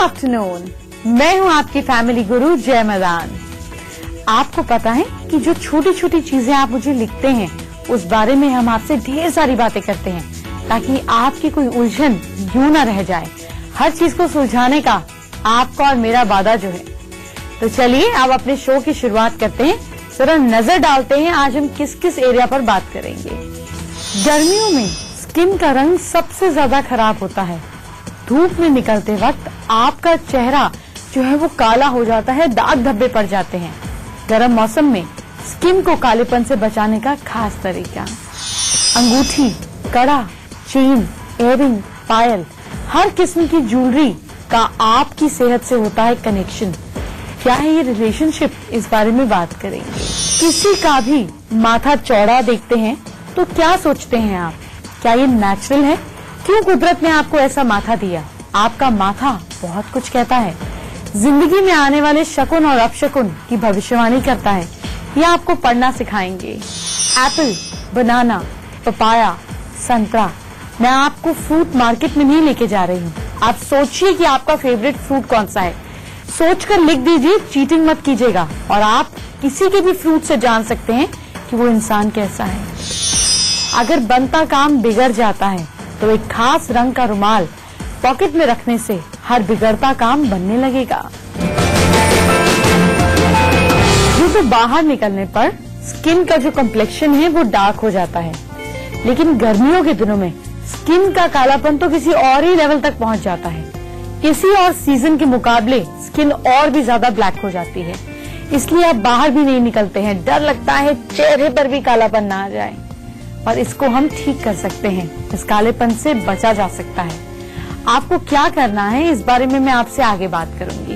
Afternoon, मैं हूं आपकी फैमिली गुरु जय मैदान। आपको पता है कि जो छोटी छोटी चीजें आप मुझे लिखते हैं उस बारे में हम आपसे ढेर सारी बातें करते हैं ताकि आपकी कोई उलझन यूं ना रह जाए। हर चीज को सुलझाने का आपका और मेरा वादा जो है। तो चलिए अब अपने शो की शुरुआत करते हैं। जरा नजर डालते हैं आज हम किस किस एरिया पर बात करेंगे। गर्मियों में स्किन का रंग सबसे ज्यादा खराब होता है। धूप में निकलते वक्त आपका चेहरा जो है वो काला हो जाता है, दाग धब्बे पड़ जाते हैं। गर्म मौसम में स्किन को कालेपन से बचाने का खास तरीका, अंगूठी, कड़ा, चेन, इयररिंग, पायल, हर किस्म की ज्वेलरी का आपकी सेहत से होता है कनेक्शन। क्या है ये रिलेशनशिप, इस बारे में बात करेंगे। किसी का भी माथा चौड़ा देखते हैं तो क्या सोचते हैं आप? क्या ये नेचुरल है? क्यों कुदरत ने आपको ऐसा माथा दिया? आपका माथा बहुत कुछ कहता है। जिंदगी में आने वाले शकुन और अपशकुन की भविष्यवाणी करता है। ये आपको पढ़ना सिखाएंगे। एप्पल, बनाना, पपाया, संतरा। मैं आपको फ्रूट मार्केट में नहीं लेके जा रही हूँ। आप सोचिए कि आपका फेवरेट फ्रूट कौन सा है। सोचकर लिख दीजिए, चीटिंग मत कीजिएगा। और आप किसी के भी फ्रूट से जान सकते हैं कि वो इंसान कैसा है। अगर बनता काम बिगड़ जाता है तो एक खास रंग का रुमाल पॉकेट में रखने से हर बिगड़ता काम बनने लगेगा। यूं तो बाहर निकलने पर स्किन का जो कम्प्लेक्शन है वो डार्क हो जाता है, लेकिन गर्मियों के दिनों में स्किन का कालापन तो किसी और ही लेवल तक पहुंच जाता है। किसी और सीजन के मुकाबले स्किन और भी ज्यादा ब्लैक हो जाती है। इसलिए आप बाहर भी नहीं निकलते हैं, डर लगता है चेहरे पर भी कालापन ना आ जाए। और इसको हम ठीक कर सकते हैं। इस कालेपन से बचा जा सकता है। आपको क्या करना है इस बारे में मैं आपसे आगे बात करूंगी,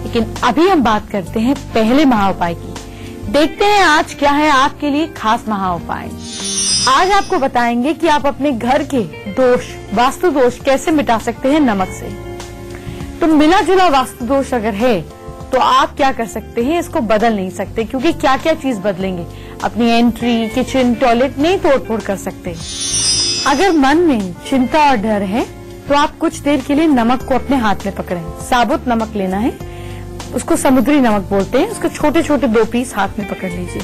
लेकिन अभी हम बात करते हैं पहले महाउपाय की। देखते हैं आज क्या है आपके लिए खास महाउपाय। आज आपको बताएंगे कि आप अपने घर के दोष, वास्तु दोष कैसे मिटा सकते हैं नमक से। तो मिला जुला वास्तु दोष अगर है तो आप क्या कर सकते हैं, इसको बदल नहीं सकते, क्योंकि क्या क्या चीज बदलेंगे। अपनी एंट्री, किचन, टॉयलेट नहीं तोड़-फोड़ कर सकते। अगर मन में चिंता और डर है तो आप कुछ देर के लिए नमक को अपने हाथ में पकड़ें। साबुत नमक लेना है, उसको समुद्री नमक बोलते हैं। उसके छोटे छोटे 2 पीस हाथ में पकड़ लीजिए।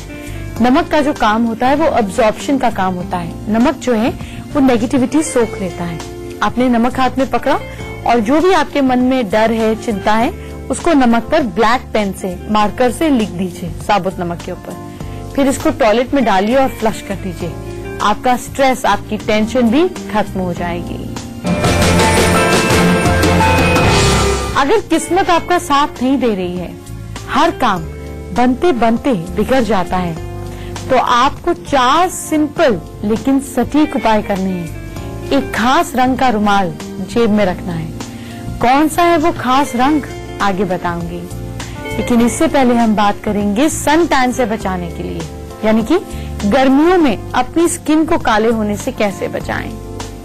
नमक का जो काम होता है वो अब्जॉर्प्शन का काम होता है। नमक जो है वो नेगेटिविटी सोख लेता है। आपने नमक हाथ में पकड़ा और जो भी आपके मन में डर है, चिंता है, उसको नमक पर ब्लैक पेन से, मार्कर से लिख दीजिए साबुत नमक के ऊपर। फिर इसको टॉयलेट में डालिए और फ्लश कर दीजिए। आपका स्ट्रेस, आपकी टेंशन भी खत्म हो जाएगी। अगर किस्मत आपका साथ नहीं दे रही है, हर काम बनते बनते बिगड़ जाता है, तो आपको 4 सिंपल लेकिन सटीक उपाय करने हैं। एक खास रंग का रुमाल जेब में रखना है। कौन सा है वो खास रंग, आगे बताऊंगी। लेकिन इससे पहले हम बात करेंगे सन टैन से बचाने के लिए, यानी कि गर्मियों में अपनी स्किन को काले होने से कैसे बचाएं।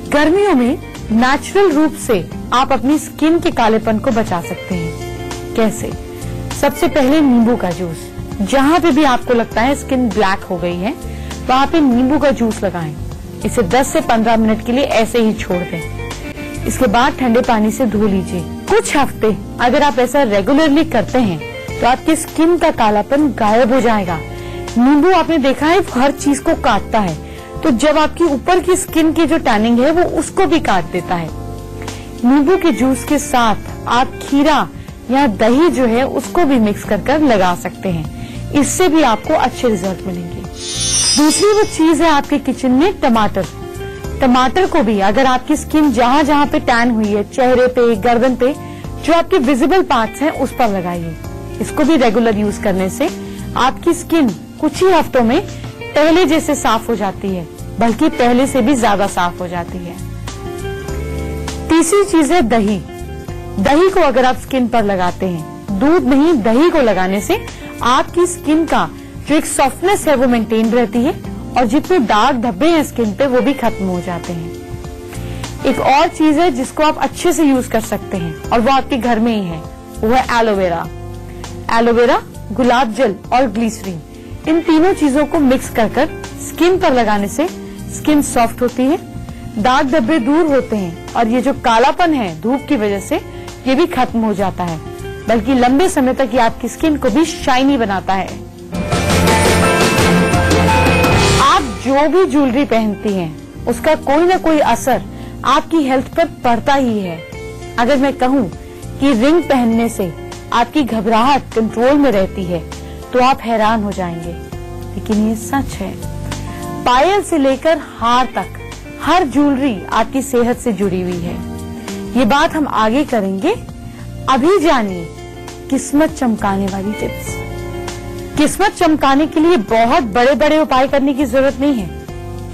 गर्मियों में नेचुरल रूप से आप अपनी स्किन के कालेपन को बचा सकते हैं। कैसे? सबसे पहले नींबू का जूस। जहां पे भी आपको लगता है स्किन ब्लैक हो गई है, वहां पे नींबू का जूस लगाएं। इसे 10 से 15 मिनट के लिए ऐसे ही छोड़ दें। इसके बाद ठंडे पानी से धो लीजिए। कुछ हफ्ते अगर आप ऐसा रेगुलरली करते हैं तो आपकी स्किन का कालापन गायब हो जाएगा। नींबू आपने देखा है हर चीज को काटता है, तो जब आपकी ऊपर की स्किन की जो टैनिंग है वो उसको भी काट देता है। नींबू के जूस के साथ आप खीरा या दही जो है उसको भी मिक्स कर लगा सकते हैं। इससे भी आपको अच्छे रिजल्ट मिलेंगे। दूसरी वो चीज है आपके किचन में टमाटर। टमाटर को भी अगर आपकी स्किन जहां जहां पे टैन हुई है, चेहरे पे, गर्दन पे, जो आपके विजिबल पार्ट्स हैं उस पर लगाइए। इसको भी रेगुलर यूज करने से आपकी स्किन कुछ ही हफ्तों में पहले जैसे साफ हो जाती है, बल्कि पहले से भी ज्यादा साफ हो जाती है। तीसरी चीज है दही। दही को अगर आप स्किन पर लगाते हैं, दूध नहीं दही को लगाने से आपकी स्किन का जो एक सॉफ्टनेस है वो मेंटेन रहती है और जितने दाग धब्बे हैं स्किन पे वो भी खत्म हो जाते हैं। एक और चीज है जिसको आप अच्छे से यूज कर सकते हैं और वो आपके घर में ही है, वो है एलोवेरा। एलोवेरा, गुलाब जल और ग्लिसरीन, इन तीनों चीजों को मिक्स कर स्किन पर लगाने से स्किन सॉफ्ट होती है, दाग धब्बे दूर होते हैं और ये जो कालापन है धूप की वजह से ये भी खत्म हो जाता है, बल्कि लंबे समय तक ये आपकी स्किन को भी शाइनी बनाता है। आप जो भी ज्वेलरी पहनती हैं, उसका कोई ना कोई असर आपकी हेल्थ पर पड़ता ही है। अगर मैं कहूँ कि रिंग पहनने से आपकी घबराहट कंट्रोल में रहती है, तो आप हैरान हो जाएंगे, लेकिन ये सच है। पायल से लेकर हार तक हर ज्वेलरी आपकी सेहत से जुड़ी हुई है। ये बात हम आगे करेंगे। अभी जानिए किस्मत चमकाने वाली टिप्स। किस्मत चमकाने के लिए बहुत बड़े बड़े उपाय करने की जरूरत नहीं है,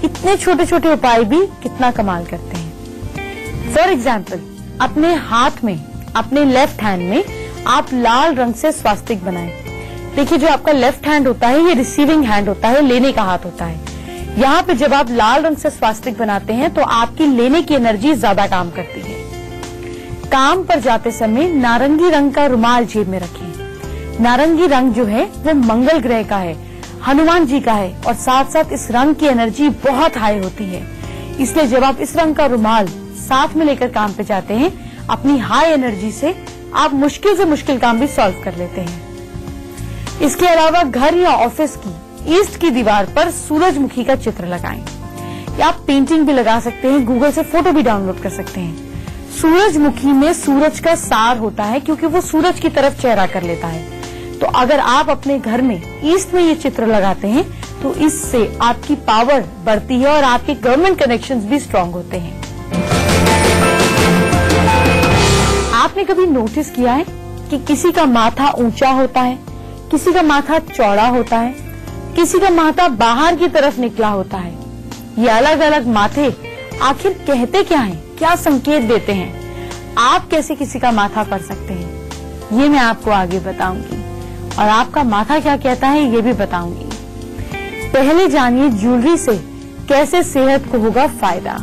इतने छोटे छोटे उपाय भी कितना कमाल करते हैं। फॉर एग्जाम्पल, अपने हाथ में, अपने लेफ्ट हैंड में आप लाल रंग से स्वास्तिक बनाएं। देखिए, जो आपका लेफ्ट हैंड होता है ये रिसीविंग हैंड होता है, लेने का हाथ होता है। यहाँ पे जब आप लाल रंग से स्वास्तिक बनाते हैं तो आपकी लेने की एनर्जी ज्यादा काम करती है। काम पर जाते समय नारंगी रंग का रुमाल जेब में रखें। नारंगी रंग जो है वो मंगल ग्रह का है, हनुमान जी का है, और साथ साथ इस रंग की एनर्जी बहुत हाई होती है। इसलिए जब आप इस रंग का रुमाल साथ में लेकर काम पे जाते हैं, अपनी हाई एनर्जी से आप मुश्किल से मुश्किल काम भी सॉल्व कर लेते हैं। इसके अलावा घर या ऑफिस की ईस्ट की दीवार पर सूरजमुखी का चित्र लगाएं, या आप पेंटिंग भी लगा सकते हैं, गूगल से फोटो भी डाउनलोड कर सकते हैं। सूरजमुखी में सूरज का सार होता है, क्योंकि वो सूरज की तरफ चेहरा कर लेता है। तो अगर आप अपने घर में ईस्ट में ये चित्र लगाते हैं तो इससे आपकी पावर बढ़ती है और आपके गवर्नमेंट कनेक्शंस भी स्ट्रांग होते हैं। आपने कभी नोटिस किया है कि किसी का माथा ऊंचा होता है, किसी का माथा चौड़ा होता है, किसी का माथा बाहर की तरफ निकला होता है? ये अलग अलग माथे आखिर कहते क्या हैं, क्या संकेत देते हैं? आप कैसे किसी का माथा पढ़ सकते हैं, ये मैं आपको आगे बताऊंगी, और आपका माथा क्या कहता है ये भी बताऊंगी। पहले जानिए ज्वेलरी से कैसे सेहत को होगा फायदा।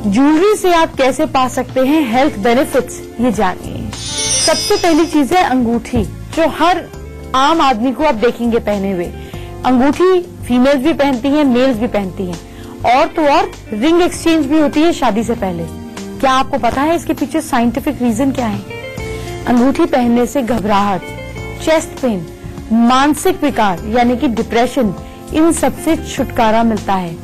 ज्वेलरी से आप कैसे पा सकते हैं हेल्थ बेनिफिट्स, ये जानिए। सबसे पहली चीज है अंगूठी, जो हर आम आदमी को आप देखेंगे पहने हुए। अंगूठी फीमेल्स भी पहनती हैं, मेल्स भी पहनती हैं, और तो और रिंग एक्सचेंज भी होती है शादी से पहले। क्या आपको पता है इसके पीछे साइंटिफिक रीजन क्या है? अंगूठी पहनने से घबराहट, चेस्ट पेन, मानसिक विकार यानी कि डिप्रेशन, इन सब से छुटकारा मिलता है।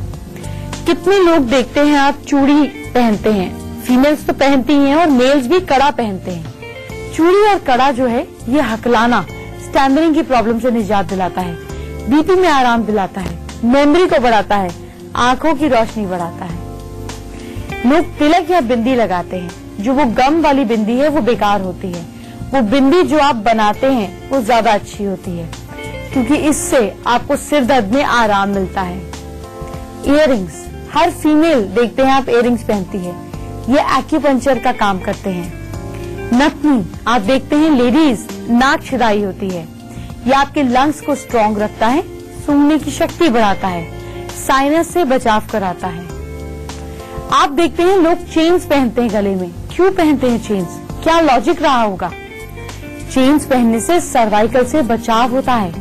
कितने लोग देखते हैं आप चूड़ी पहनते हैं, फीमेल्स तो पहनती हैं और मेल्स भी कड़ा पहनते हैं। चूड़ी और कड़ा जो है ये हकलाना, स्टैमरिंग की प्रॉब्लम से निजात दिलाता है, बीपी में आराम दिलाता है, मेमोरी को बढ़ाता है, आंखों की रोशनी बढ़ाता है। लोग तिलक या बिंदी लगाते हैं, जो वो गम वाली बिंदी है वो बेकार होती है। वो बिंदी जो आप बनाते हैं वो ज्यादा अच्छी होती है, क्योंकि इससे आपको सिर दर्द में आराम मिलता है। इयररिंग्स, हर फीमेल देखते हैं आप इयररिंग्स पहनती है, ये एक्यूपंक्चर का काम करते हैं। नथनी, आप देखते हैं लेडीज नाक छिदाई होती है, ये आपके लंग्स को स्ट्रॉन्ग रखता है, सूंघने की शक्ति बढ़ाता है, साइनस से बचाव कराता है। आप देखते हैं लोग चेन्स पहनते हैं गले में। क्यों पहनते हैं चेन्स? क्या लॉजिक रहा होगा? चेन्स पहनने से सर्वाइकल से बचाव होता है,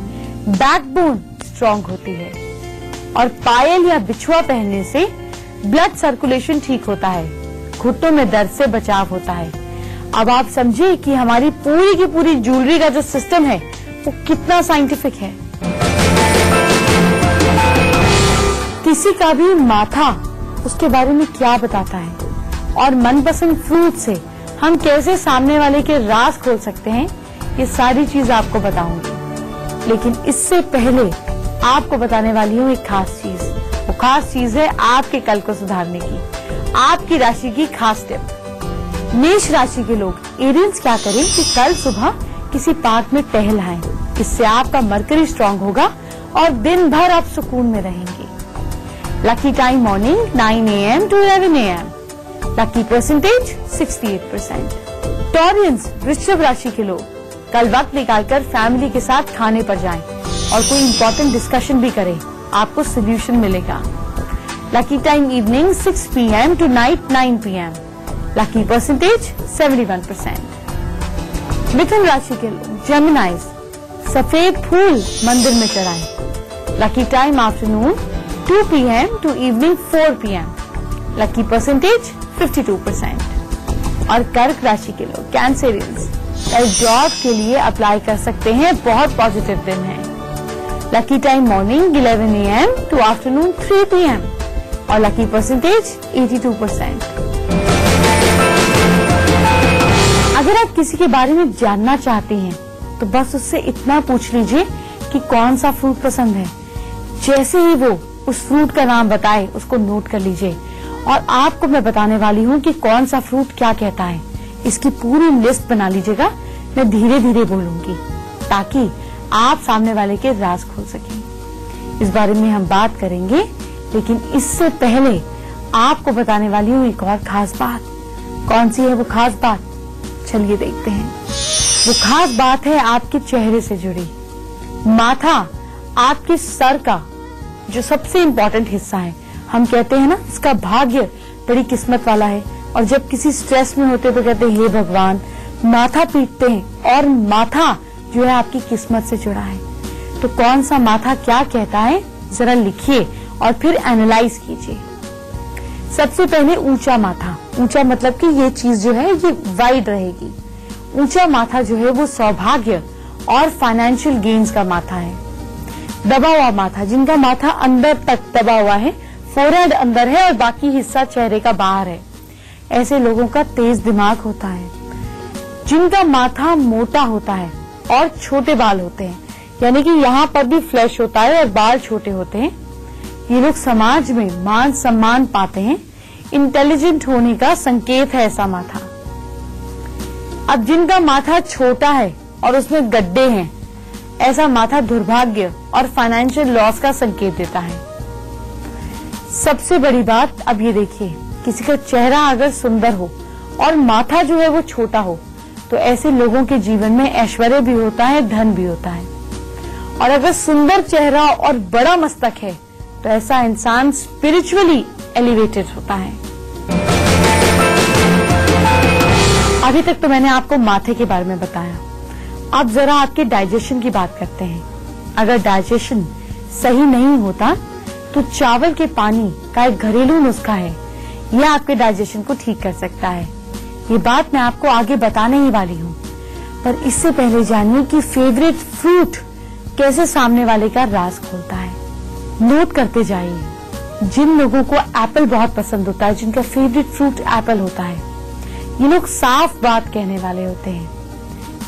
बैकबोन स्ट्रॉन्ग होती है, और पायल या बिछुआ पहनने से ब्लड सर्कुलेशन ठीक होता है, घुटनों में दर्द से बचाव होता है। अब आप समझिए कि हमारी पूरी की पूरी ज्वेलरी का जो सिस्टम है वो कितना साइंटिफिक है। किसी का भी माथा उसके बारे में क्या बताता है, और मनपसंद फ्रूट से हम कैसे सामने वाले के राज खोल सकते हैं, ये सारी चीज आपको बताऊंगी। लेकिन इससे पहले आपको बताने वाली हूँ एक खास चीज। वो खास चीज है आपके कल को सुधारने की, आपकी राशि की खास टिप। मेष राशि के लोग इयररिंग्स क्या करें कि कल सुबह किसी पार्क में टहल आएं। इससे आपका मरकरी स्ट्रांग होगा और दिन भर आप सुकून में रहेंगे। Lucky time morning 9 AM to 11 AM। Lucky percentage 68%। Taureans, वृश्चिक राशि के लोग कल वक्त निकालकर फैमिली के साथ खाने पर जाएं और कोई इम्पोर्टेंट डिस्कशन भी करें, आपको सोल्यूशन मिलेगा। Lucky time evening 6 PM to night 9 PM। Lucky percentage 71%। मिथुन राशि के लोग जेमिनाइज, सफेद फूल मंदिर में चढ़ाएं। Lucky time afternoon 2 PM to evening 4 PM। Lucky percentage 52%। और कर्क राशि के लोग कैंसेरियंस जॉब के लिए अप्लाई कर सकते हैं, बहुत पॉजिटिव दिन है। Lucky time morning 11 AM to afternoon 3 PM और लकी परसेंटेज 82%। अगर आप किसी के बारे में जानना चाहते हैं तो बस उससे इतना पूछ लीजिए कि कौन सा फ्रूट पसंद है। जैसे ही वो उस फ्रूट का नाम बताए उसको नोट कर लीजिए और आपको मैं बताने वाली हूँ कि कौन सा फ्रूट क्या कहता है। इसकी पूरी लिस्ट बना लीजिएगा, मैं धीरे धीरे बोलूंगी ताकि आप सामने वाले के राज खोल सकें। इस बारे में हम बात करेंगे, लेकिन इससे पहले आपको बताने वाली हूँ एक और खास बात। कौन सी है वो खास बात, चलिए देखते हैं। वो खास बात है आपके चेहरे से जुड़ी। माथा आपके सर का जो सबसे इम्पोर्टेंट हिस्सा है। हम कहते हैं ना, इसका भाग्य बड़ी किस्मत वाला है, और जब किसी स्ट्रेस में होते तो कहते हैं हे भगवान, माथा पीटते हैं, और माथा जो है आपकी किस्मत से जुड़ा है। तो कौन सा माथा क्या कहता है, जरा लिखिए और फिर एनालाइज कीजिए। सबसे पहले ऊंचा माथा। ऊंचा मतलब कि ये चीज जो है ये वाइड रहेगी। ऊंचा माथा जो है वो सौभाग्य और फाइनेंशियल गेन्स का माथा है। दबा हुआ माथा, जिनका माथा अंदर तक दबा हुआ है, फोरहेड अंदर है और बाकी हिस्सा चेहरे का बाहर है, ऐसे लोगों का तेज दिमाग होता है। जिनका माथा मोटा होता है और छोटे बाल होते हैं, यानी कि यहाँ पर भी फ्लैश होता है और बाल छोटे होते हैं, ये लोग समाज में मान सम्मान पाते हैं। इंटेलिजेंट होने का संकेत है ऐसा माथा। अब जिनका माथा छोटा है और उसमें गड्ढे हैं, ऐसा माथा दुर्भाग्य और फाइनेंशियल लॉस का संकेत देता है। सबसे बड़ी बात अब ये देखिए, किसी का चेहरा अगर सुंदर हो और माथा जो है वो छोटा हो तो ऐसे लोगों के जीवन में ऐश्वर्य भी होता है, धन भी होता है। और अगर सुंदर चेहरा और बड़ा मस्तक है तो ऐसा इंसान स्पिरिचुअली एलिवेटेड होता है। अभी तक तो मैंने आपको माथे के बारे में बताया। अब जरा आपके डाइजेशन की बात करते हैं। अगर डाइजेशन सही नहीं होता तो चावल के पानी का एक घरेलू नुस्खा है, यह आपके डाइजेशन को ठीक कर सकता है। ये बात मैं आपको आगे बताने ही वाली हूँ, पर इससे पहले जानिए कि फेवरेट फ्रूट कैसे सामने वाले का राज खोलता है। नोट करते जाइए। जिन लोगों को एप्पल बहुत पसंद होता है, जिनका फेवरेट फ्रूट एप्पल होता है, ये लोग साफ बात कहने वाले होते हैं,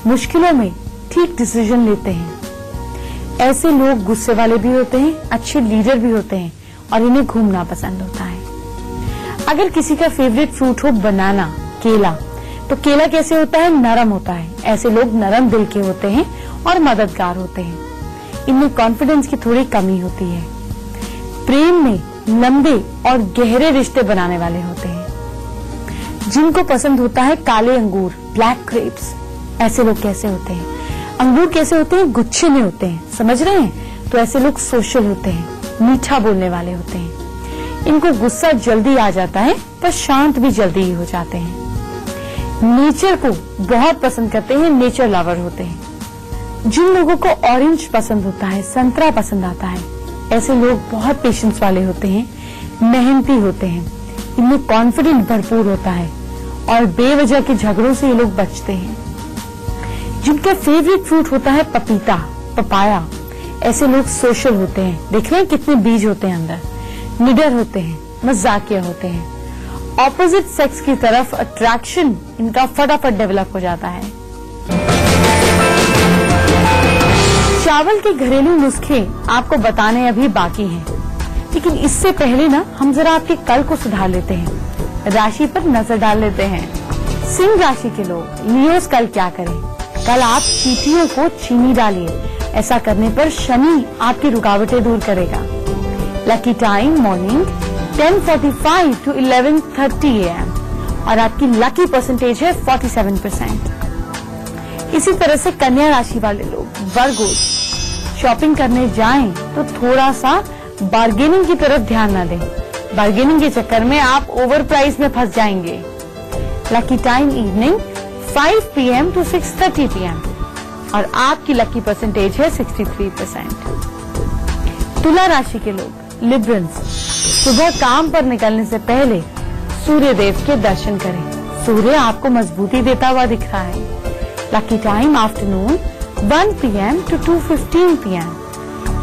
मुश्किलों में ठीक डिसीजन लेते हैं। ऐसे लोग गुस्से वाले भी होते हैं, अच्छे लीडर भी होते हैं और इन्हें घूमना पसंद होता है। अगर किसी का फेवरेट फ्रूट हो बनाना, केला, तो केला कैसे होता है, नरम होता है। ऐसे लोग नरम दिल के होते हैं और मददगार होते हैं। इनमें कॉन्फिडेंस की थोड़ी कमी होती है। प्रेम में लंबे और गहरे रिश्ते बनाने वाले होते हैं। जिनको पसंद होता है काले अंगूर, ब्लैक ग्रेप्स, ऐसे लोग कैसे होते हैं, अंगूर कैसे होते हैं, गुच्छे में होते हैं, समझ रहे हैं। तो ऐसे लोग सोशल होते हैं, मीठा बोलने वाले होते हैं। इनको गुस्सा जल्दी आ जाता है पर शांत भी जल्दी ही हो जाते हैं। नेचर को बहुत पसंद करते हैं, नेचर लवर होते हैं। जिन लोगों को ऑरेंज पसंद होता है, संतरा पसंद आता है, ऐसे लोग बहुत पेशेंस वाले होते हैं, मेहनती होते हैं। इनमें कॉन्फिडेंस भरपूर होता है और बेवजह के झगड़ों से ये लोग बचते हैं। जिनका फेवरेट फ्रूट होता है पपीता, पपाया, ऐसे लोग सोशल होते हैं। देख रहे हैं कितने बीज होते हैं अंदर, निडर होते हैं, मजाकिया होते हैं। ऑपोजिट सेक्स की तरफ अट्रैक्शन इनका फटाफट डेवलप हो जाता है। चावल के घरेलू नुस्खे आपको बताने अभी बाकी हैं, लेकिन इससे पहले ना हम जरा आपके कल को सुधार लेते हैं, राशि पर नजर डाल लेते हैं। सिंह राशि के लोग, लियोस कल क्या करें। कल आप चींटियों को चीनी डालिए, ऐसा करने पर शनि आपकी रुकावटें दूर करेगा। Lucky time morning 10:45 to 11:30 AM और आपकी लकी परसेंटेज है 47%। इसी तरह से कन्या राशि वाले लोग, वर्गो, शॉपिंग करने जाएं तो थोड़ा सा बार्गेनिंग की तरफ ध्यान न दें। बार्गेनिंग के चक्कर में आप ओवर प्राइस में फंस जाएंगे। Lucky time evening 5 PM to 6:30 PM और आपकी लकी परसेंटेज है 63%। तुला राशि के लोग, लिब्रंस, सुबह काम पर निकलने से पहले सूर्य देव के दर्शन करें। सूर्य आपको मजबूती देता हुआ दिख रहा है। Lucky time afternoon 1 PM to 2:15 PM।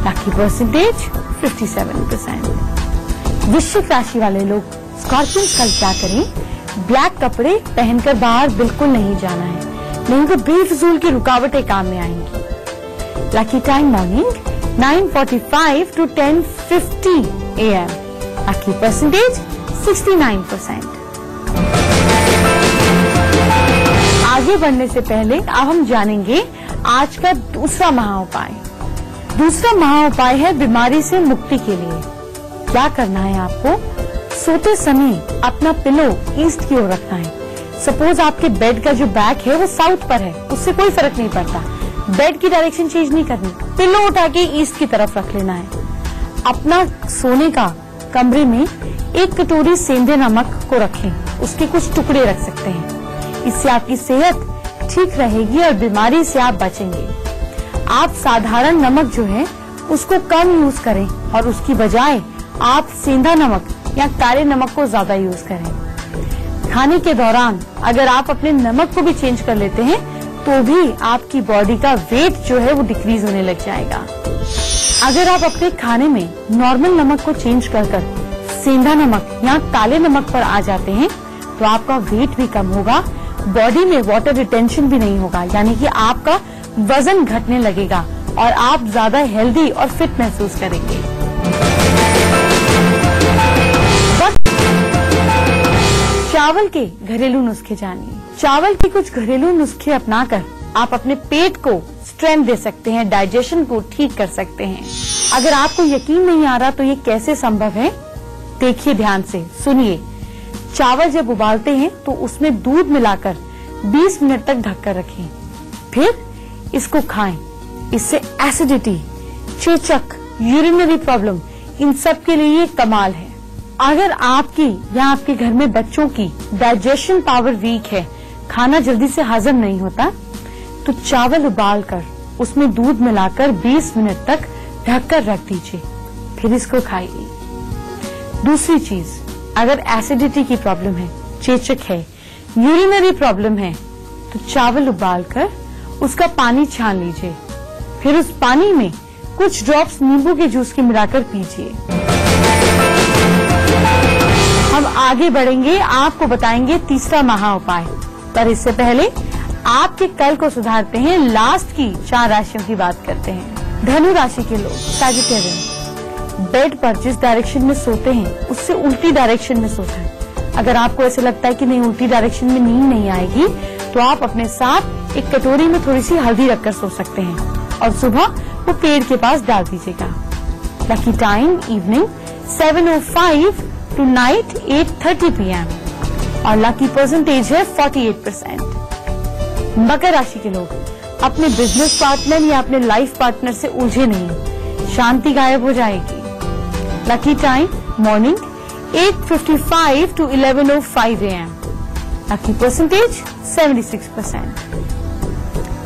Lucky percentage 57%। वृश्चिक राशि वाले लोग स्कॉर्पियंस कल क्या करें? ब्लैक कपड़े पहनकर बाहर बिल्कुल नहीं जाना है, नहीं तो बेफिजूल की रुकावटें काम में आएंगी। Lucky time morning 9:45 to 10:50 AM। Lucky percentage 69%। आगे बढ़ने से पहले अब हम जानेंगे आज का दूसरा महाउपाय। दूसरा महाउपाय है बीमारी से मुक्ति के लिए। क्या करना है आपको? सोते समय अपना पिलो ईस्ट की ओर रखना है। सपोज आपके बेड का जो बैक है वो साउथ पर है, उससे कोई फर्क नहीं पड़ता। बेड की डायरेक्शन चेंज नहीं करनी, पिलो उठा के ईस्ट की तरफ रख लेना है। अपना सोने का कमरे में 1 कटोरी सेंधे नमक को रखें, उसके कुछ टुकड़े रख सकते हैं। इससे आपकी सेहत ठीक रहेगी और बीमारी से आप बचेंगे। आप साधारण नमक जो है उसको कम यूज करें और उसकी बजाय आप सेंधा नमक या काले नमक को ज्यादा यूज करें। खाने के दौरान अगर आप अपने नमक को भी चेंज कर लेते हैं तो भी आपकी बॉडी का वेट जो है वो डिक्रीज होने लग जाएगा। अगर आप अपने खाने में नॉर्मल नमक को चेंज कर सेंधा नमक या काले नमक पर आ जाते हैं तो आपका वेट भी कम होगा, बॉडी में वाटर रिटेंशन भी नहीं होगा, यानी कि आपका वजन घटने लगेगा और आप ज्यादा हेल्दी और फिट महसूस करेंगे। चावल के घरेलू नुस्खे जानिए। चावल के कुछ घरेलू नुस्खे अपनाकर आप अपने पेट को स्ट्रेंथ दे सकते हैं, डाइजेशन को ठीक कर सकते हैं। अगर आपको यकीन नहीं आ रहा तो ये कैसे संभव है, देखिए ध्यान से, सुनिए। चावल जब उबालते हैं तो उसमें दूध मिलाकर 20 मिनट तक ढककर रखें, फिर इसको खाएं। इससे एसिडिटी, चेचक, यूरिनरी प्रॉब्लम, इन सब के लिए ये कमाल है। अगर आपकी या आपके घर में बच्चों की डाइजेशन पावर वीक है, खाना जल्दी से हजम नहीं होता, तो चावल उबालकर उसमें दूध मिलाकर 20 मिनट तक ढककर रख दीजिए, फिर इसको खाइए। दूसरी चीज, अगर एसिडिटी की प्रॉब्लम है, चेचक है, यूरिनरी प्रॉब्लम है, तो चावल उबालकर उसका पानी छान लीजिए, फिर उस पानी में कुछ ड्रॉप्स नींबू के जूस के मिलाकर पीजिए। हम आगे बढ़ेंगे, आपको बताएंगे तीसरा महा उपाय, पर इससे पहले आपके कल को सुधारते हैं। लास्ट की 4 राशियों की बात करते हैं। धनु राशि के लोग, सैजिटेरियस, बेड पर जिस डायरेक्शन में सोते हैं उससे उल्टी डायरेक्शन में सोते हैं। अगर आपको ऐसे लगता है कि नहीं उल्टी डायरेक्शन में नींद नहीं आएगी तो आप अपने साथ एक कटोरी में थोड़ी सी हल्दी रखकर सो सकते हैं और सुबह वो पेड़ के पास डाल दीजिएगा। Lucky time evening 7:05 to night 8:30 PM और लकी परसेंटेज है 48%। मकर राशि के लोग, अपने बिजनेस पार्टनर या अपने लाइफ पार्टनर से उलझे नहीं, शांति गायब हो जाएगी। Lucky time morning 8:55 to 11:05 AM। Lucky percentage 76%।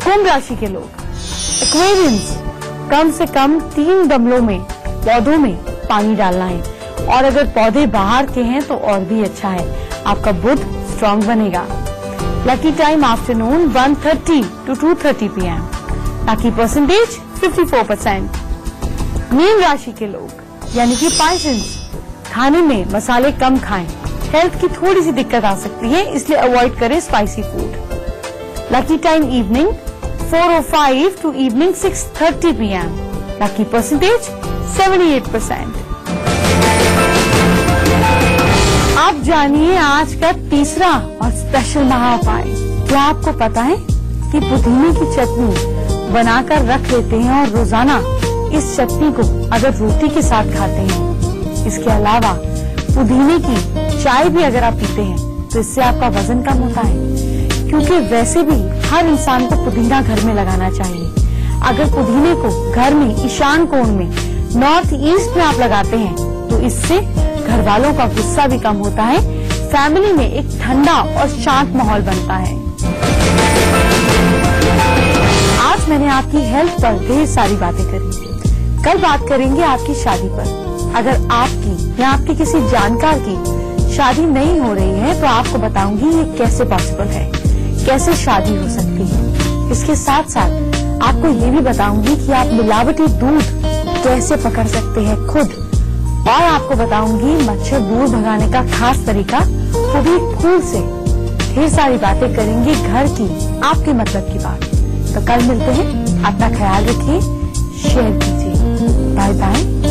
कुंभ राशि के लोग, एक्वेरियंस, कम से कम 3 गमलों में पौधों में पानी डालना है और अगर पौधे बाहर के हैं तो और भी अच्छा है, आपका बुध स्ट्रांग बनेगा। Lucky time afternoon 1:30 to 2:30 PM। Lucky percentage 54%। Mean राशि के लोग यानी कि पाइसेंस, खाने में मसाले कम खाएं, हेल्थ की थोड़ी सी दिक्कत आ सकती है, इसलिए अवॉइड करें spicy food. Lucky time evening 4:05 to evening 6:30 PM। Lucky percentage 78%। आप जानिए आज का तीसरा और स्पेशल महाउपाय। क्या आपको पता है कि पुदीने की चटनी बनाकर रख लेते हैं और रोजाना इस चटनी को अगर रोटी के साथ खाते हैं, इसके अलावा पुदीने की चाय भी अगर आप पीते हैं तो इससे आपका वजन कम होता है, क्योंकि वैसे भी हर इंसान को पुदीना घर में लगाना चाहिए। अगर पुदीने को घर में ईशान कोण में नॉर्थ ईस्ट में आप लगाते हैं तो इससे घर वालों का गुस्सा भी कम होता है, फैमिली में एक ठंडा और शांत माहौल बनता है। आज मैंने आपकी हेल्थ पर ढेर सारी बातें करी, कल बात करेंगे आपकी शादी पर। अगर आपकी या आपके किसी जानकार की शादी नहीं हो रही है तो आपको बताऊंगी ये कैसे पॉसिबल है, कैसे शादी हो सकती है। इसके साथ साथ आपको ये भी बताऊंगी कि आप मिलावटी दूध कैसे पकड़ सकते हैं खुद, और आपको बताऊंगी मच्छर दूर भगाने का खास तरीका, वो भी फूल से। ढेर सारी बातें करेंगे घर की, आपके मतलब की बात। तो कल मिलते हैं, अपना ख्याल रखिए, शेयर कीजिए। Bye bye.